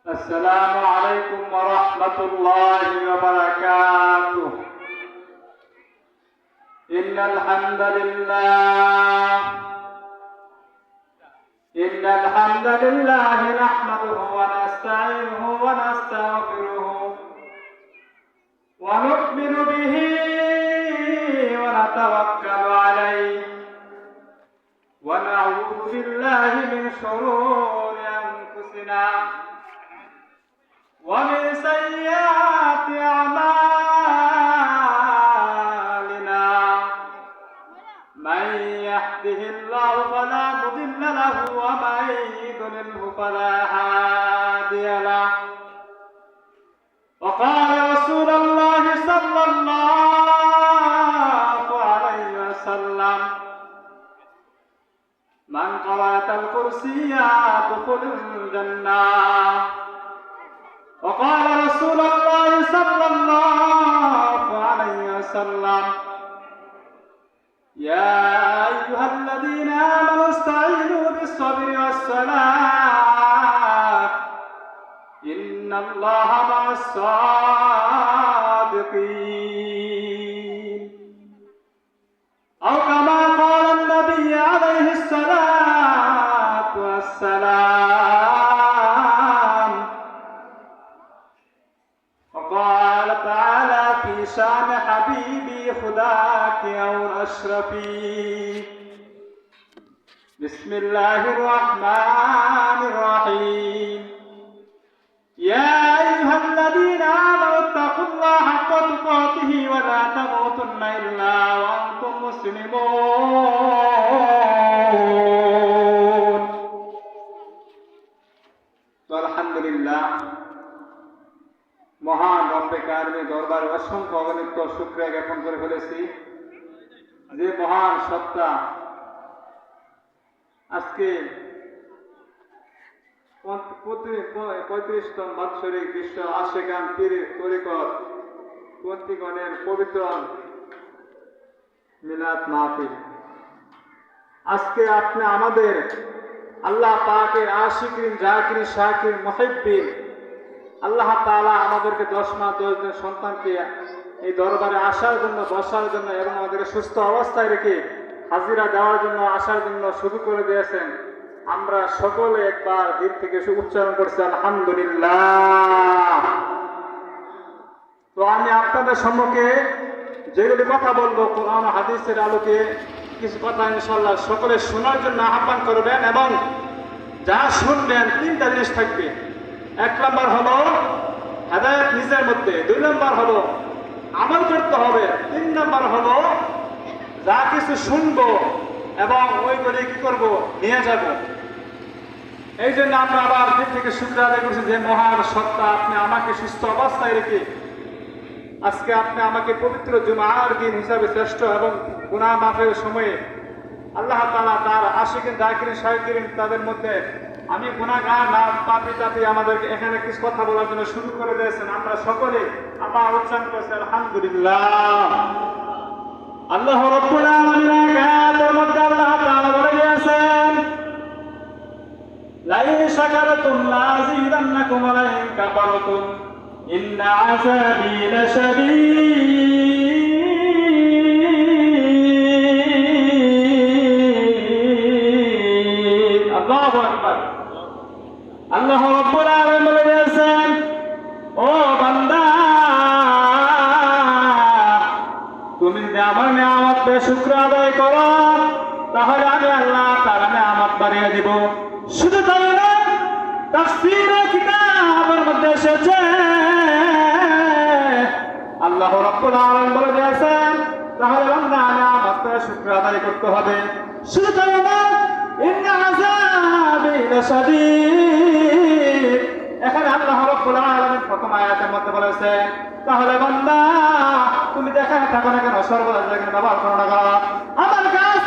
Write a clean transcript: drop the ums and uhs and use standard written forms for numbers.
السلام عليكم ورحمة الله وبركاته. إن الحمد لله نحمده ونستعينه ونستغفره ونؤمن به ونتوكل عليه ونعوذ بالله من شرور أنفسنا ومن سيئات أعمالنا. من يهده الله فلا مضل له ومن يضلله فلا هادي له. وقال رسول الله صلى الله عليه وسلم: من قرأ الكرسي يدخل الجنة. وقال رسول الله صلى الله عليه وسلم: يا أيها الذين آمنوا استعينوا بالصبر والصلاة إن الله مع الصادقين. أو كما قال النبي عليه الصلاة والسلام. وقال تعالى في شان حبيبي خداك أو أشرفي: بسم الله الرحمن الرحيم. يا أيها الذين آمنوا اتقوا الله حق تقاته ولا تموتن إلا وأنتم مسلمون. তো আলহামদুলিল্লাহ, মহান রব্বে কারিমের দরবারে অসংখ্য অগণিত শুকরিয়া জ্ঞাপন করে ফেলেছি যে মহান সত্তা আজকে 35তম বাৎসরিক বিশ্ব আশেকান পীর তরিকত পন্থীগণের পবিত্র মিলাদ মাহফিল, আজকে আপনি আমাদের আল্লাহ পাকের আশিকিন জাকিরিন শাকির মুহিব্বিন আল্লাহ তাআলা আমাদেরকে 10 মাস 10 দিন সন্তানকে এই দরবারে আসার জন্য, বসার জন্য এবং আমাদেরকে সুস্থ অবস্থায় রেখে হাজিরা দেওয়ার জন্য, আসার জন্য শুরু করে দিয়েছেন। আমরা সকলে একবার দিল থেকে উচ্চারণ করছি আলহামদুলিল্লাহ। তো আমি আপনাদের সম্মুখে যেগুলি কথা বলবো কোরআন ও হাদিসের আলোকে কিছু কথা ইনশাআল্লাহ সকলে শোনার জন্য আহ্বান করবেন এবং যা শুনবেন 3টা জিনিস থাকবে। 1 নম্বর হলো হেদায়েত নিজের মধ্যে, 2 নম্বর হলো আমল করতে হবে, 3 নম্বর হলো যা কিছু শুনবো এবং ওইগুলি কি করব, নিয়ে যাব। এই জন্য আমরা আবার দিল থেকে শুকরিয়া আদায় করছি যে মহান সত্তা আপনি আমাকে সুস্থ অবস্থায় রেখে আজকে আপনি আমাকে পবিত্র জুমার দিন হিসাবে শ্রেষ্ঠ এবং গুনাহ মাফের সময়ে আল্লাহ তাআলা তার আশিকিন জাকিরিন শাকিরিন তাদের মধ্যে আমি গুনাহগার না পাপী তাপী আমাদেরকে এখানে কিছু কথা বলার জন্য শুরু করে দিয়েছেন। আমরা সকলে আবার উচ্চারণ করছি আলহামদুলিল্লাহ। আল্লাহ রাব্বুল আলামিনের আয়াতের মধ্যে আল্লাহ তাআলা বলে দিয়েছেন: লাইন শাকারতুম লাযিদান্নাকুম ওয়া লাইন কাফারতুম ইন্না আযাবি লাশাদীদ। আল্লাহু আকবার। আল্লাহ রাব্বুল আলামিন বলে দিয়েছেন, ও বান্দা, তুমি যদি আমার নিয়ামতের শুকর আদায় করো তাহলে আমি আল্লাহ তাআলা নিয়ামত বাড়িয়ে দিব। শুধু তাই না, তাফসীরের কিতাবের মধ্যে এসেছে আল্লাহ রাব্বুল আলামিন বলে দিয়েছেন তাহলে বান্দা নিয়ামতের শুকর আদায় করতে হবে। শুধু তাই না, ইন্না আযাবি লাশাদীদ, এখানে আল্লাহ রাব্বুল আলামিন প্রথম আয়াতের মধ্যে বলেছেন তাহলে বান্দা তুমি দেখায় থাকো না কেন, সর্বদা যেখানে ব্যবহার করো না কেন, আমার কাজ